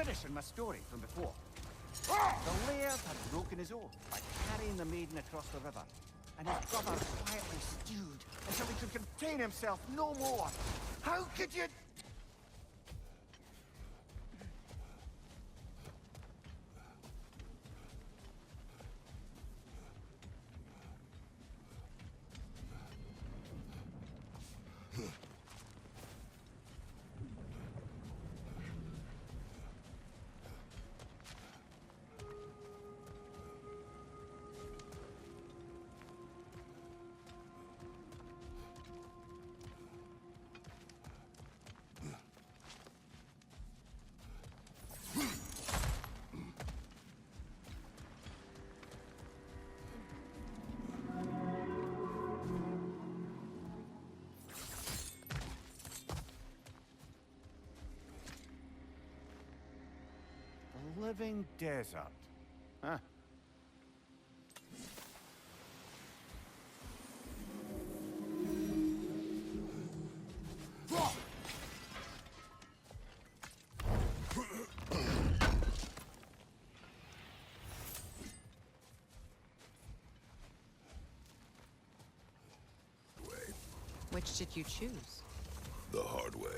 finishing my story from before. The laird had broken his oath by carrying the maiden across the river, and his brother quietly stewed until he could contain himself no more. How could you... Living desert. Huh. Which did you choose? The hard way.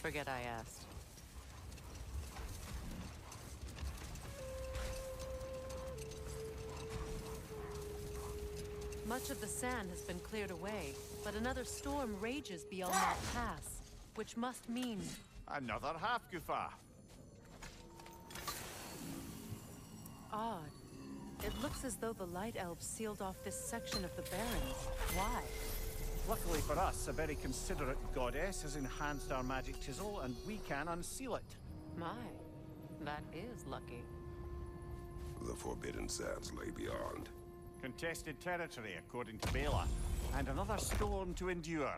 Forget I asked. Much of the sand has been cleared away, but another storm rages beyond that pass, which must mean... Another half-goofa. Odd. It looks as though the Light Elves sealed off this section of the Barrens. Why? Luckily for us, a very considerate goddess has enhanced our magic chisel, and we can unseal it. My, that is lucky. The Forbidden Sands lay beyond. Contested territory, according to Bela, and another storm to endure.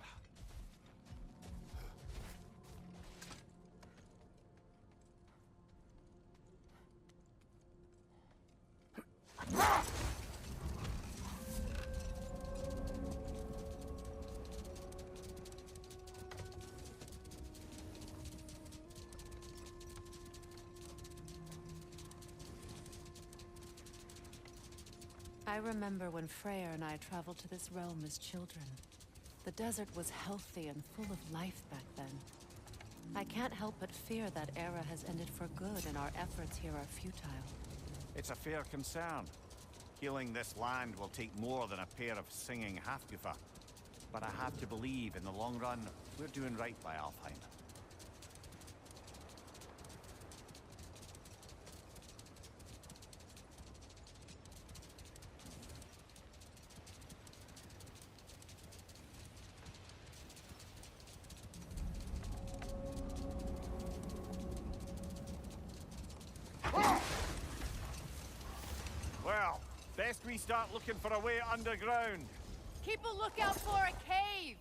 I remember when Freyr and I traveled to this realm as children. The desert was healthy and full of life back then. I can't help but fear that era has ended for good and our efforts here are futile. It's a fair concern. Healing this land will take more than a pair of singing half-goofa. But I have to believe, in the long run, we're doing right by Alfheim. Well, best we start looking for a way underground. Keep a lookout for a cave!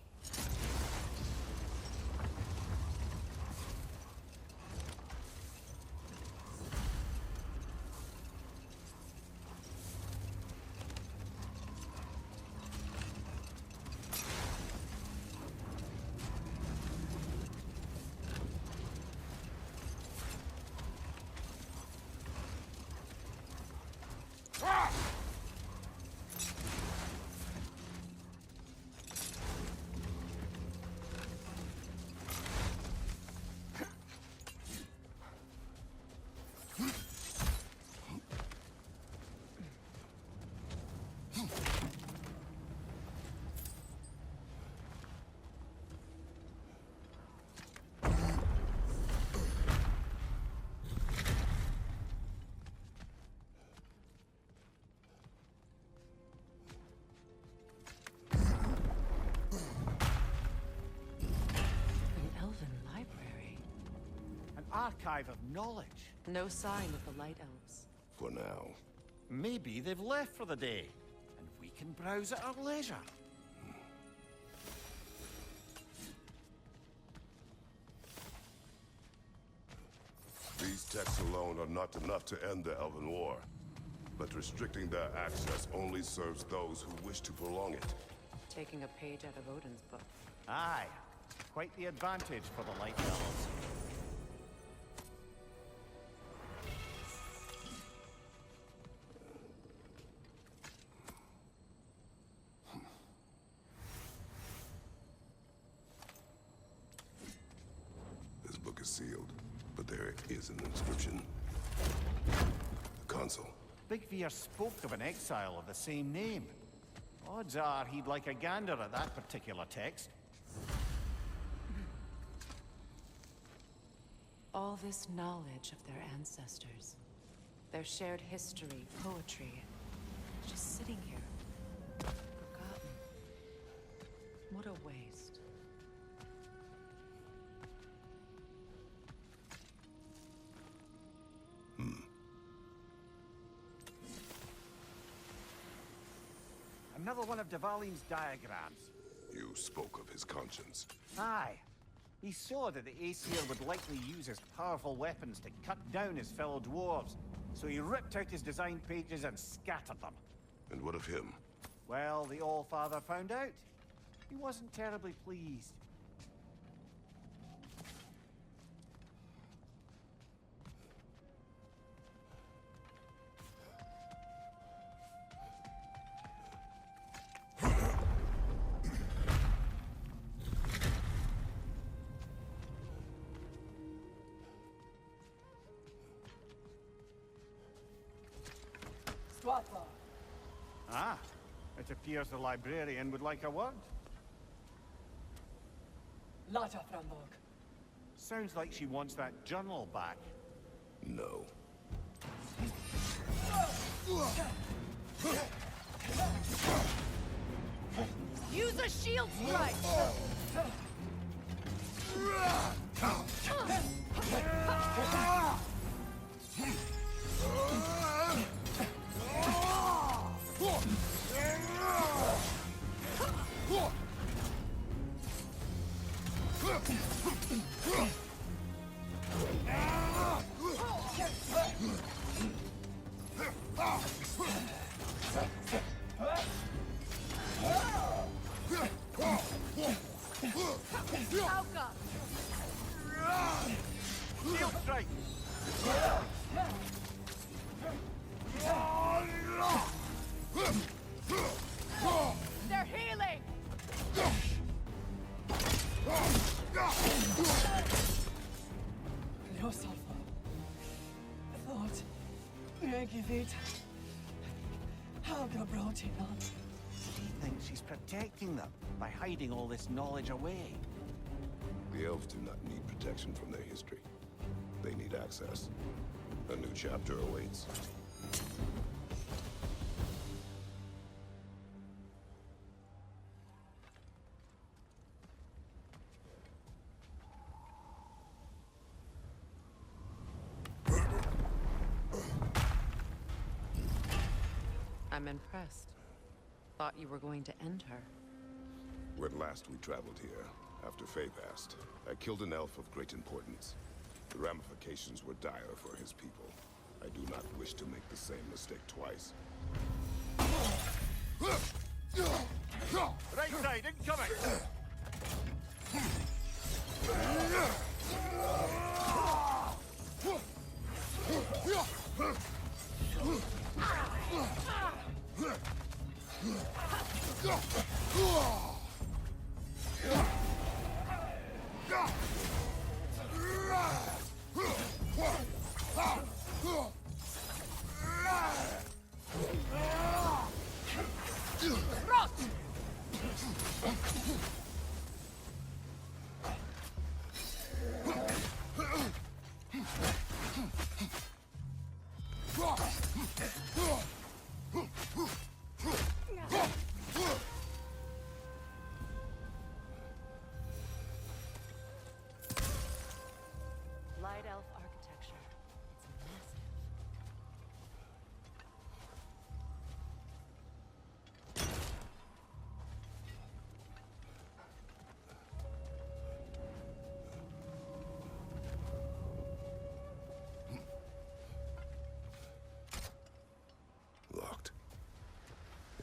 Archive of knowledge. No sign of the Light Elves. For now. Maybe they've left for the day, and we can browse at our leisure. These texts alone are not enough to end the Elven War. But restricting their access only serves those who wish to prolong it. Taking a page out of Odin's book. Aye. Quite the advantage for the Light Elves. book is sealed, but there is an inscription. The console. Big Veer spoke of an exile of the same name. Odds are he'd like a gander at that particular text. All this knowledge of their ancestors, their shared history, poetry, just sitting here, forgotten. What a waste. Another one of Dvalin's diagrams. You spoke of his conscience. Aye. He saw that the Aesir would likely use his powerful weapons to cut down his fellow dwarves, so he ripped out his design pages and scattered them. And what of him? Well, the All-Father found out. He wasn't terribly pleased. Ah, it appears the librarian would like a word. Lata Framborg. Sounds like she wants that journal back. No. Use a shield strike! Shield strike! They're healing! Ljósálfa. Thought. Megivit. Haga Brotinan. She thinks she's protecting them by hiding all this knowledge away. The elves do not need protection from their history. They need access. A new chapter awaits. I'm impressed. Thought you were going to end her. When last we traveled here, after Faye passed, I killed an elf of great importance. The ramifications were dire for his people. I do not wish to make the same mistake twice. Right side, incoming! Light elf architecture. It's massive. Locked.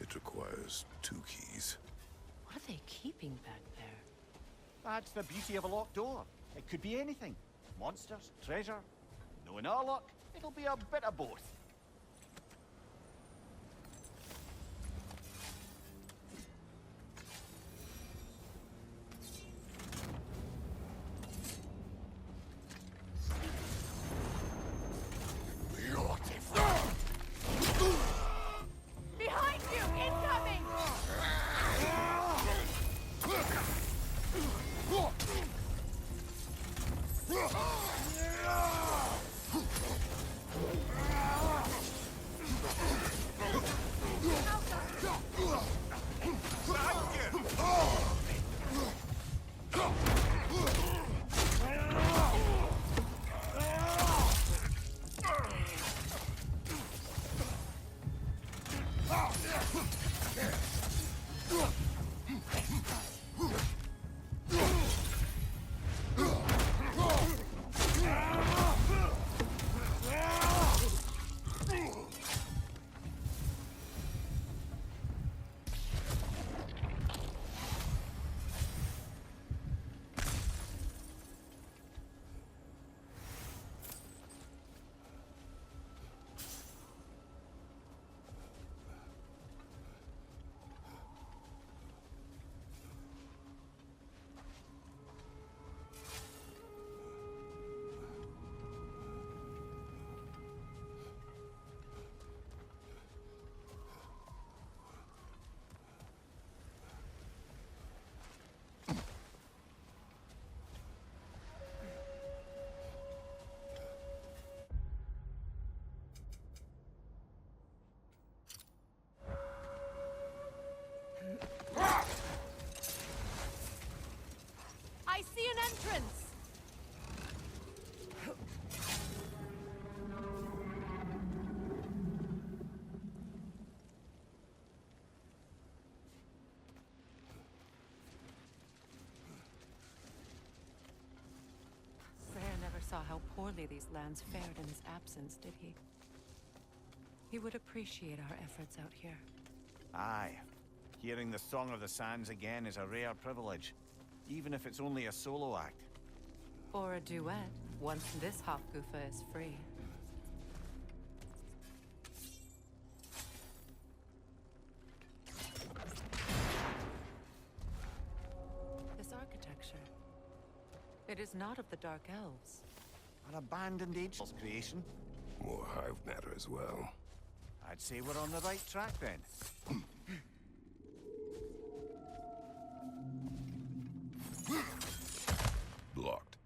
It requires 2 keys. What are they keeping back there? That's the beauty of a locked door. It could be anything. Monsters, treasure. Knowing our luck, it'll be a bit of both. poorly these lands fared in his absence, did he? He would appreciate our efforts out here. Aye. Hearing the Song of the Sands again is a rare privilege, even if it's only a solo act. Or a duet, once this Hofgufa is free. This architecture. It is not of the Dark Elves. An abandoned Agel's creation. More hive matter as well. I'd say we're on the right track then. Blocked.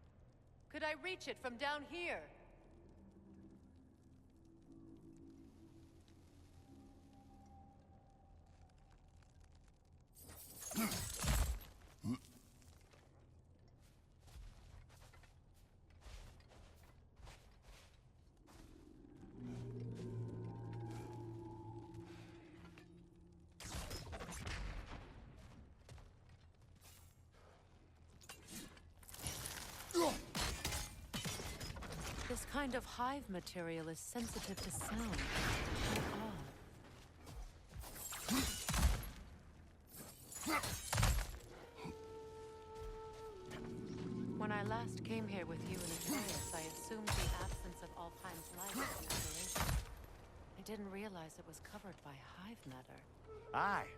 Could I reach it from down here? This kind of hive material is sensitive to sound. How odd. When I last came here with you and Atreus, I assumed the absence of Alpheim's light was an aberration. I didn't realize it was covered by hive matter. Aye.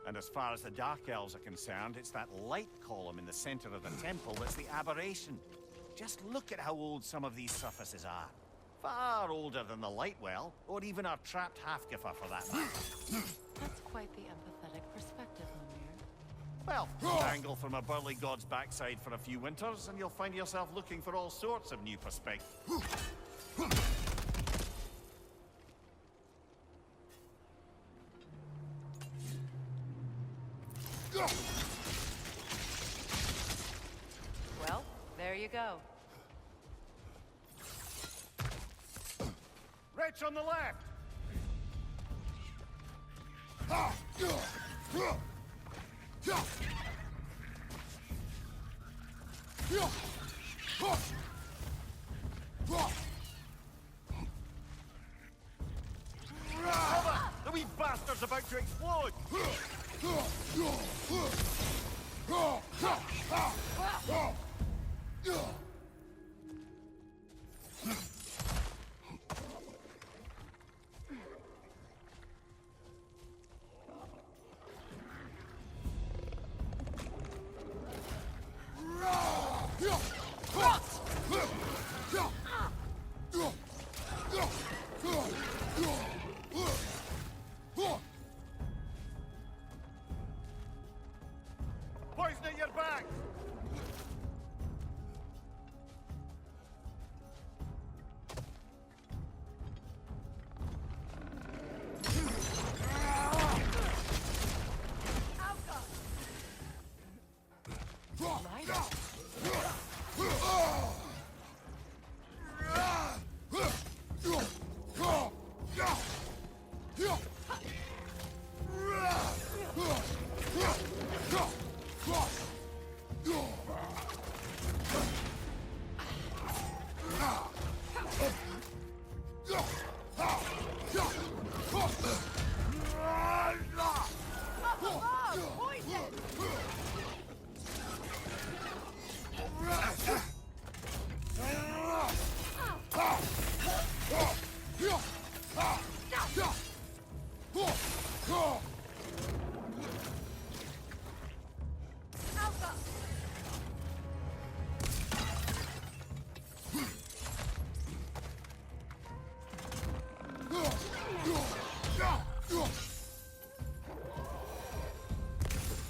And as far as the Dark Elves are concerned, it's that light column in the center of the temple that's the aberration. Just look at how old some of these surfaces are. Far older than the light well, or even our trapped Hafgifa for that matter. That's quite the empathetic perspective, Mimir. Well, angle from a burly god's backside for a few winters, and you'll find yourself looking for all sorts of new perspectives. Well, there you go. Wretch on the left! Cover! The wee bastard's about to explode! Poison at your back!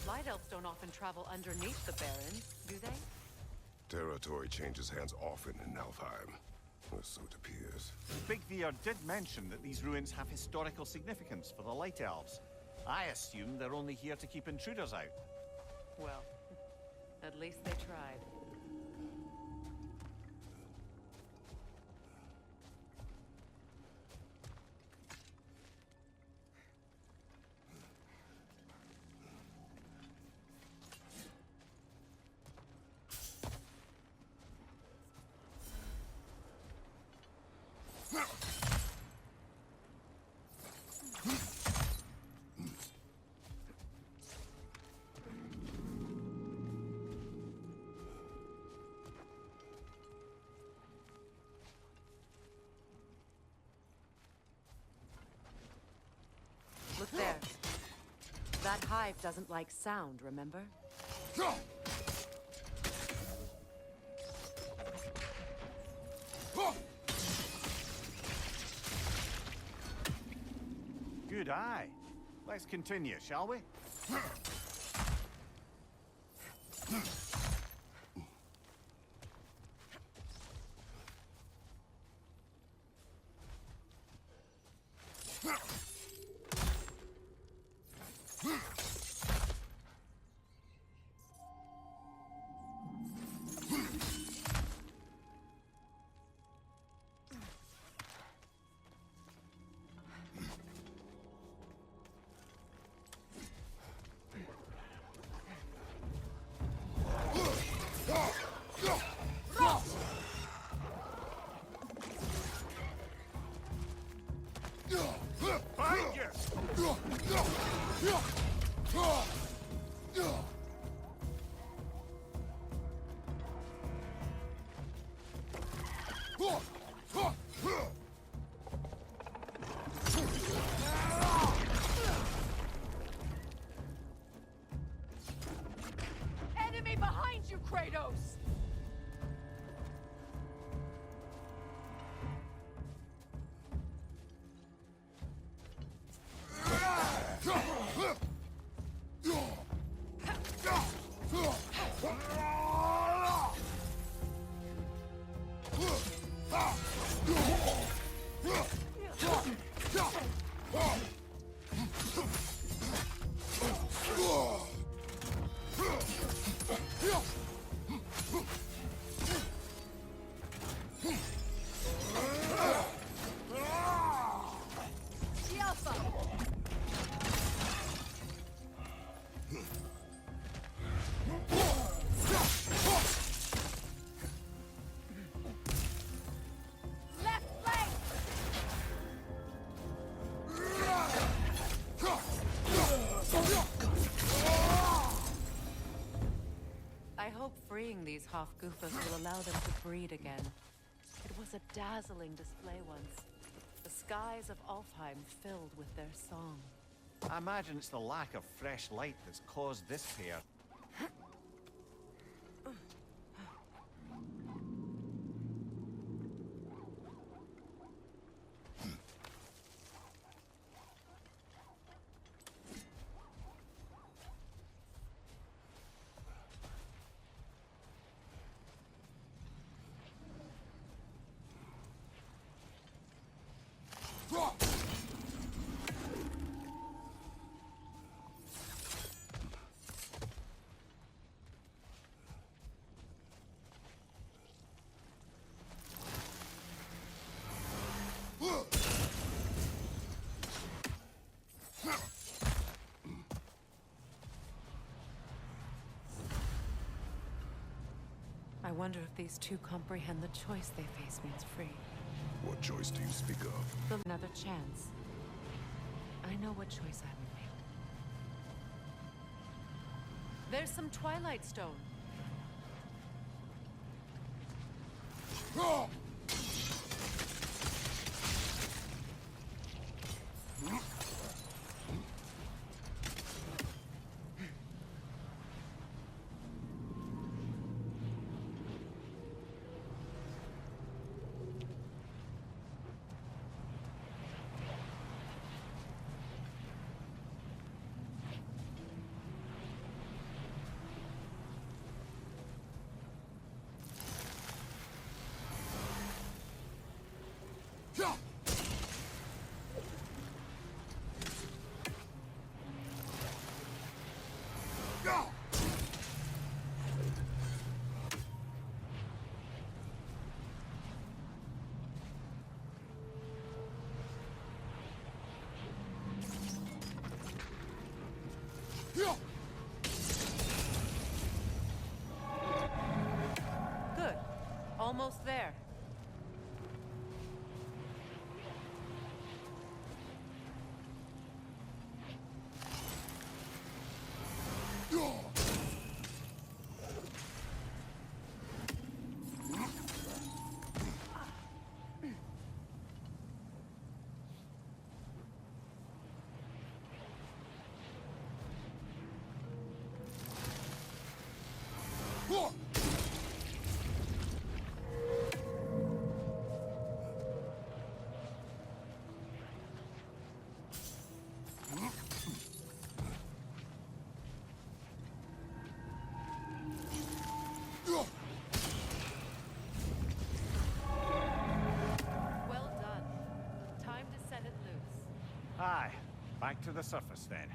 Light elves don't often travel underneath the Barrens, do they? Territory changes hands often in Alfheim. Or so it appears. Big Veer did mention that these ruins have historical significance for the Light Elves. I assume they're only here to keep intruders out. Well, at least they tried. Look there. That hive doesn't like sound, remember? Good eye. Let's continue, shall we? Enemy behind you, Kratos! I hope freeing these half-goofers will allow them to breed again. It was a dazzling display once. The skies of Alfheim filled with their song. I imagine it's the lack of fresh light that's caused this pair. I wonder if these two comprehend the choice they face means free. What choice do you speak of? Another chance. I know what choice I would make. There's some Twilight Stone. Good. Almost there. Aye. Back to the surface then.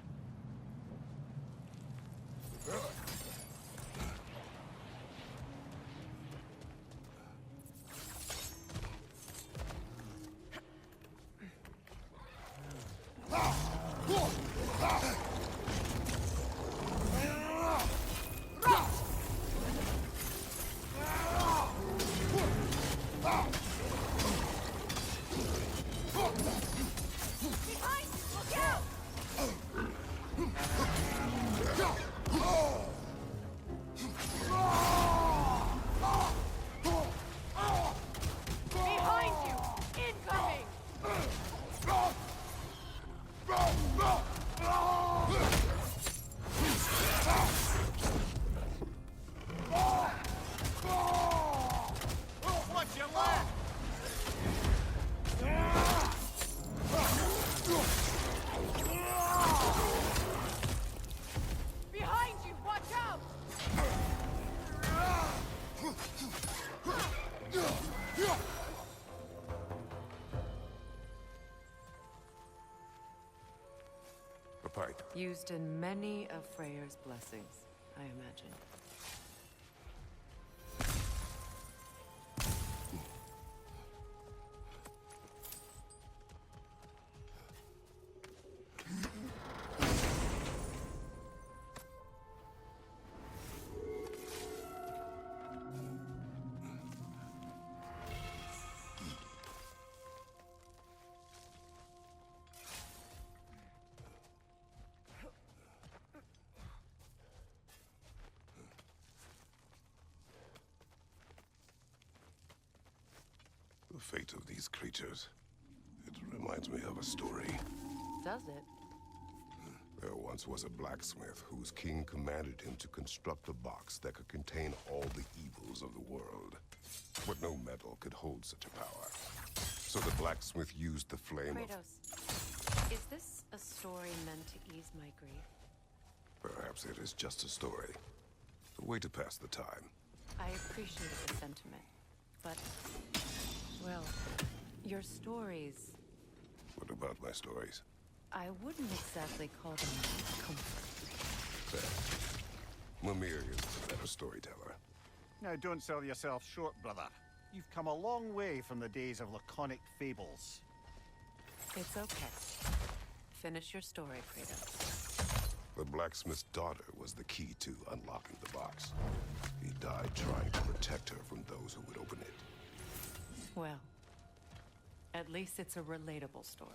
Behind you! Incoming! What's your left? Behind you! Watch out! A pipe. Used in many of Freyr's blessings, I imagine. The fate of these creatures. It reminds me of a story. Does it? There once was a blacksmith whose king commanded him to construct a box that could contain all the evils of the world. But no metal could hold such a power. So the blacksmith used the flame of... Kratos, is this a story meant to ease my grief? Perhaps it is just a story. A way to pass the time. I appreciate the sentiment, but, well, your stories, What about my stories? I wouldn't exactly call them comfort. Fair. Mimir is a better storyteller. Now don't sell yourself short, brother. You've come a long way from the days of laconic fables. It's okay. Finish your story, Kratos. The blacksmith's daughter was the key to unlocking the box. He died trying to protect her from those who would open it. Well, at least it's a relatable story.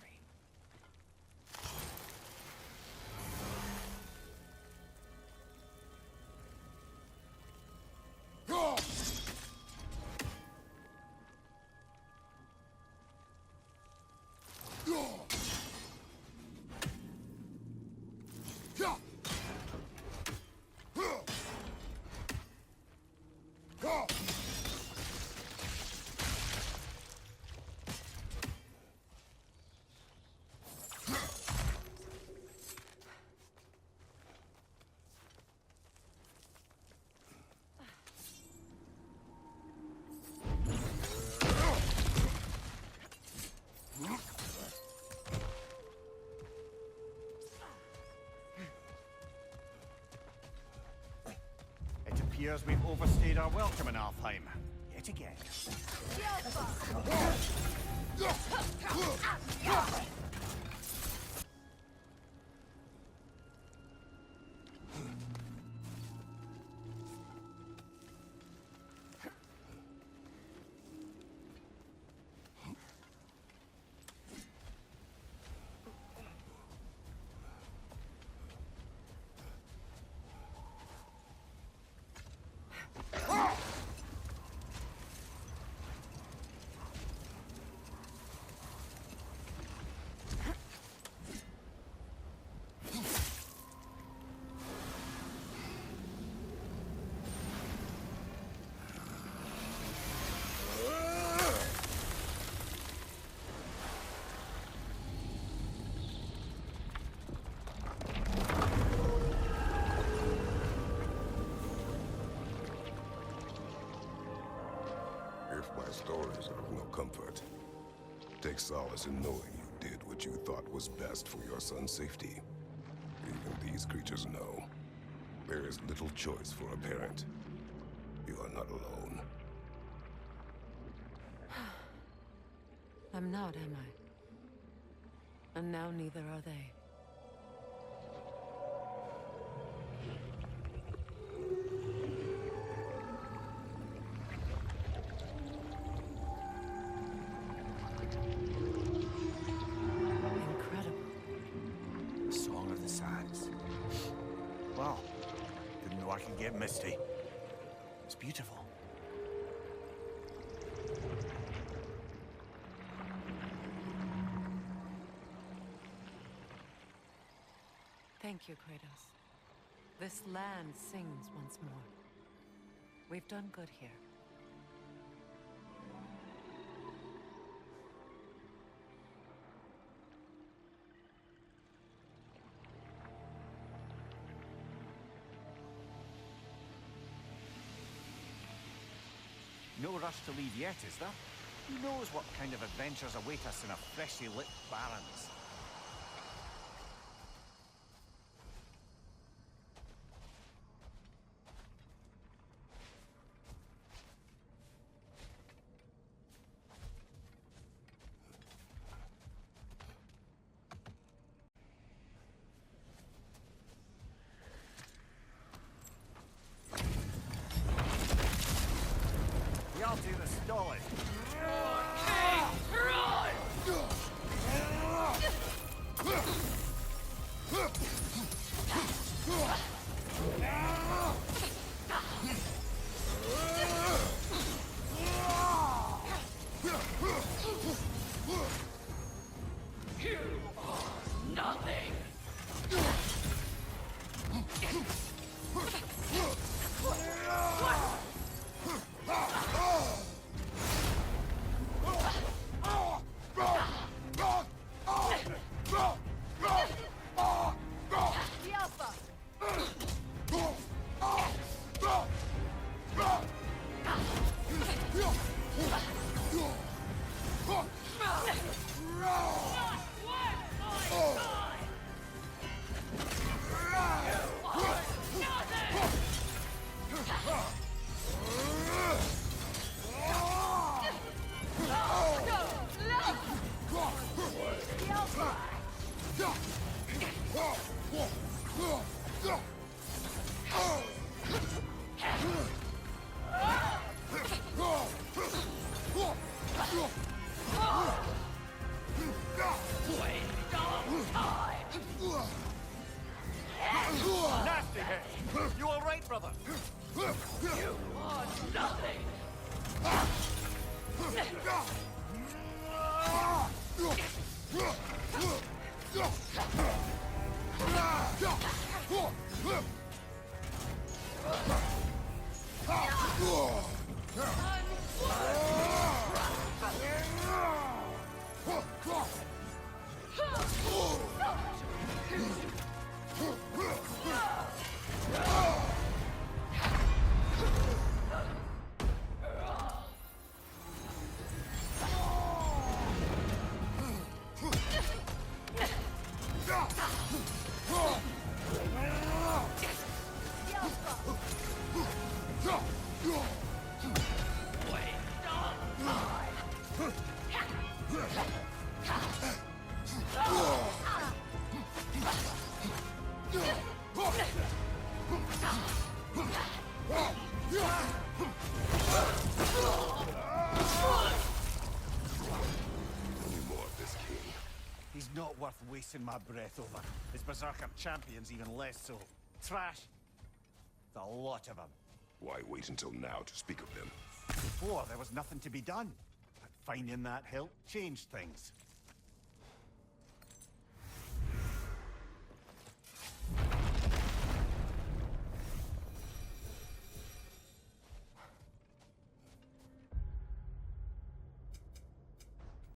It appears we've overstayed our welcome in Alfheim. Yet again. If my stories are of no comfort, take solace in knowing you did what you thought was best for your son's safety. Even these creatures know. There is little choice for a parent. You are not alone. I'm not, am I? And now neither are they. Incredible. The Song of the Sands. Wow. Didn't know I could get misty. It's beautiful. Thank you, Kratos. This land sings once more. We've done good here. No rush to leave yet, is there? Who knows what kind of adventures await us in a freshly lit Barrens? I'll do the stalling. Nothing. Nasty hit! You all right, brother? You are nothing. He's not worth wasting my breath over. His Berserker champions even less so. Trash. The lot of them. Why wait until now to speak of them? Before, there was nothing to be done. But finding that hilt changed things.